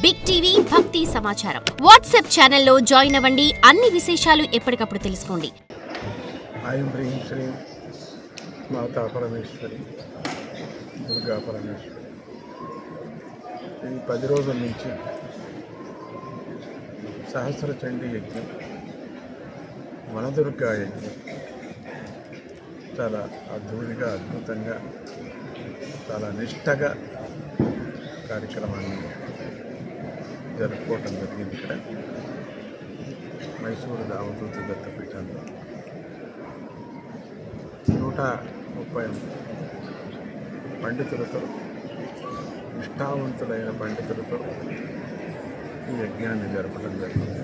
Big TV భక్తి సమాచారం WhatsApp ఛానల్లో జాయిన్ అవ్వండి. అన్ని విశేషాలు ఎప్పటికప్పుడు తెలుసుకోండి. ఐం హ్రీం శ్రీం మాతా పరమేశ్వరి దుర్గా పరమేశ్వరి. ఈ 10 రోజుల నుంచి సహస్ర చండీ యజ్ఞం, వనదుర్గా యజ్ఞం చాలా అద్భుతంగా చాలా నిష్టగా కార్యక్రమాన్ని జరుపుకోవటం జరిగింది. ఇక్కడ మైసూరు అవధూత దత్తపీఠంలో 130 పండితులతో, నిష్ఠావంతులైన పండితులతో ఈ యజ్ఞాన్ని జరపడం జరిగింది.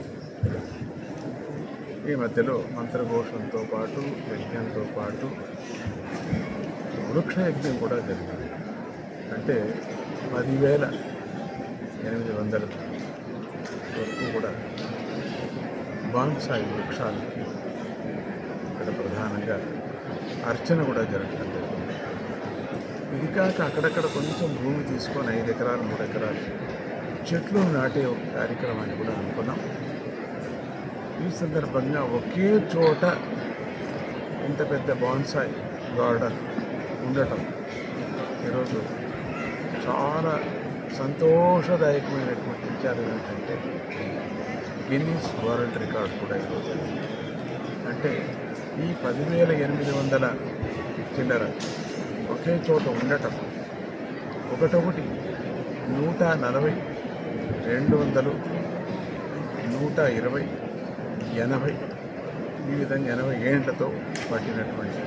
ఈ మధ్యలో మంత్రఘోషంతో పాటు, యజ్ఞంతో పాటు వృక్ష యజ్ఞం కూడా జరిగింది. అంటే 10,800 వరకు కూడా బాన్సాయి వృక్షాలకి ఇక్కడ ప్రధానంగా అర్చన కూడా జరగడం జరిగింది. ఇది కాక అక్కడక్కడ కొంచెం భూమి తీసుకొని 5 ఎకరాలు 3 ఎకరాలు చెట్లు నాటే ఒక కార్యక్రమాన్ని కూడా అనుకున్నాం. ఈ సందర్భంగా ఒకే చోట ఇంత పెద్ద బాన్సాయి గార్డెన్ ఉండటం ఈరోజు చాలా సంతోషదాయకమైనటువంటి విచారం ఏంటంటే గిన్నీస్ వరల్డ్ రికార్డ్ కూడా ఈరోజు. అంటే ఈ 10,800 చిల్లర ఒకే చోట ఉండటం, ఒకటొకటి 140, 200, 120, 80 ఈ విధంగా 80 ఏండ్లతో పట్టినటువంటి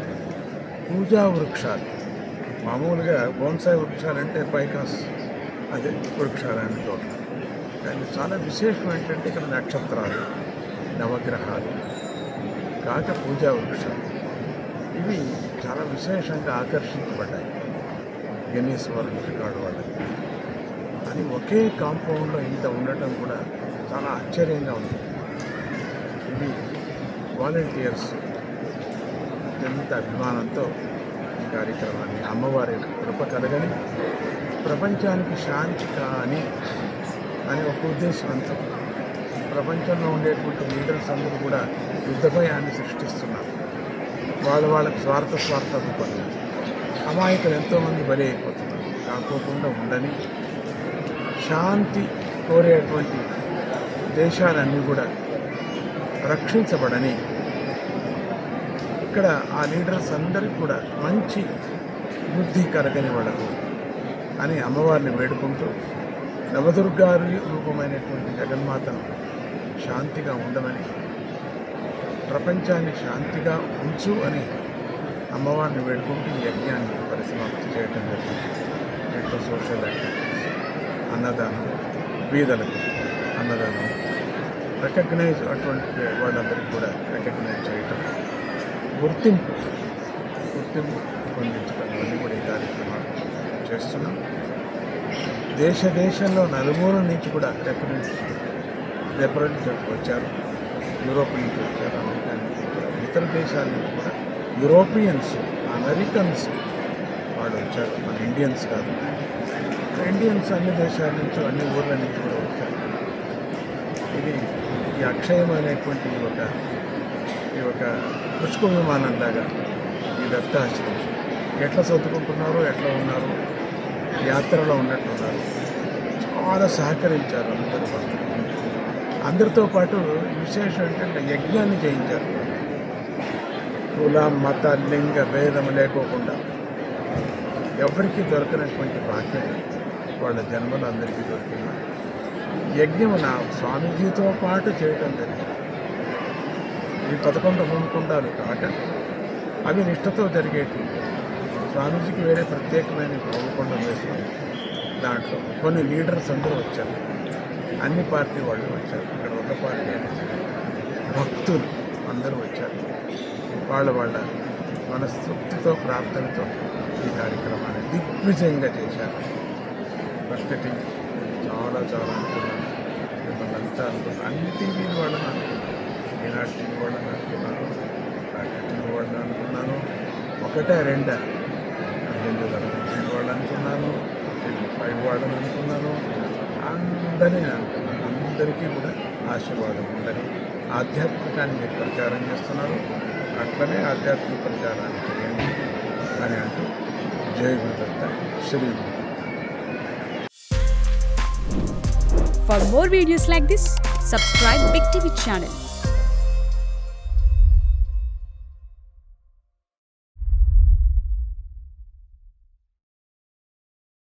పూజా వృక్షాలు. మామూలుగా బోన్సాయి వృక్షాలంటే పైకాస్ అదే వృక్షాలని చోట, కానీ చాలా విశేషం ఏంటంటే ఇక్కడ నక్షత్రాలు, నవగ్రహాలు కాక పూజా వృక్షాలు ఇవి చాలా విశేషంగా ఆకర్షించబడ్డాయి గిన్నీస్ వరల్డ్ రికార్డు వాళ్ళకి. అని ఒకే కాంపౌండ్లో ఇంత ఉండటం కూడా చాలా ఆశ్చర్యంగా ఉంది. ఇది వాలంటీర్స్ ఎంత అభిమానంతో ఈ కార్యక్రమాన్ని, అమ్మవారి కృప కలగని, ప్రపంచానికి శాంతి కాని అనే ఒక ఉద్దేశంతో ప్రపంచంలో ఉండేటువంటి లీడర్స్ అందరూ కూడా యుద్ధ భయాన్ని సృష్టిస్తున్నారు. వాళ్ళకి స్వార్థ పనులు, అమాయకులు ఎంతోమంది బలి అయిపోతున్నారు. కాకోకుండా ఉండని, శాంతి కోరేటువంటి దేశాలన్నీ కూడా రక్షించబడని, ఇక్కడ ఆ లీడర్స్ అందరికీ కూడా మంచి బుద్ధి కలగని వాళ్ళకు అని అమ్మవారిని వేడుకుంటూ, నవదుర్గా రూపమైనటువంటి జగన్మాతను శాంతిగా ఉండమని, ప్రపంచాన్ని శాంతిగా ఉంచు అని అమ్మవారిని వేడుకుంటూ ఈ యజ్ఞాన్ని పరిసమాప్తి చేయడం జరిగింది. దీంట్లో సోషల్ యాక్టివిటీస్, అన్నదానం, బీదలకు అన్నదానం, రికగ్నైజ్ అటువంటి వాళ్ళందరికీ కూడా రికగ్నైజ్ చేయటం, గుర్తింపు పొందించడం అన్నీ కూడా ఈ కార్యక్రమాలు చేస్తున్నాం. దేశంలో నలుమూల నుంచి కూడా రిప్రజెంటేటివ్ వచ్చారు. యూరోప్ నుంచి వచ్చారు, అమెరికా నుంచి వచ్చారు, ఇతర దేశాల నుంచి కూడా యూరోపియన్స్, అమెరికన్స్ వాళ్ళు వచ్చారు. మన ఇండియన్స్ కాదు, ఇండియన్స్ అన్ని దేశాల నుంచి, అన్ని ఊర్ల నుంచి కూడా వచ్చారు. ఇది ఈ అక్షయమైనటువంటి ఈ ఒక పుష్ప విమానంలాగా ఈ దత్తాశ్రమం ఎట్లా చదువుకుంటున్నారో, ఎట్లా ఉన్నారు, యాత్రలో ఉన్నట్టున్నారు. చాలా సహకరించారు అందరితో పాటు. విశేషం ఏంటంటే యజ్ఞాన్ని చేయించారు. కుల, మత, లింగ భేదం లేకోకుండా ఎవరికి దొరకనటువంటి భాగ్యం వాళ్ళ జన్మలు అందరికీ దొరికింది. యజ్ఞం నా స్వామీజీతో పాటు చేయటం జరిగింది. ఈ 11 హోమకుండాలు కాక అవి నిష్ఠతో జరిగేటివి. స్వామీజీకి వేరే ప్రత్యేకమైన హోమకుండం వేసుకొని దాంట్లో కొన్ని లీడర్స్ అందరూ వచ్చారు, అన్ని పార్టీ వాళ్ళు వచ్చారు. ఇక్కడ ఒక పార్టీ అనేది భక్తులు అందరూ వచ్చారు. వాళ్ళ మనస్తృప్తితో, ప్రార్థనతో ఈ కార్యక్రమాన్ని దిగ్విజయంగా చేశారు. భక్తి చాలా అనుకున్నాను. మిమ్మల్ని అంతా అనుకున్నాను. అన్ని టీవీలు వాళ్ళని అనుకున్నాను, ఈనాడు టీవీ వాళ్ళని అనుకున్నాను, టీవీ వాళ్ళని అనుకున్నాను, ఒకటా రెండా హిందూ ధర్మం వాళ్ళు అనుకున్నాను, 5 వాళ్ళని అనుకున్నాను, అందరికీ కూడా ఆశీర్వాదం ఉందని ఆధ్యాత్మికాన్ని మీరు ప్రచారం చేస్తున్నారు, అట్లనే ఆధ్యాత్మిక ప్రచారాన్ని చేయండి అని అంటూ జై Gurudatta Shri Guru. For more videos like this, subscribe Big TV channel.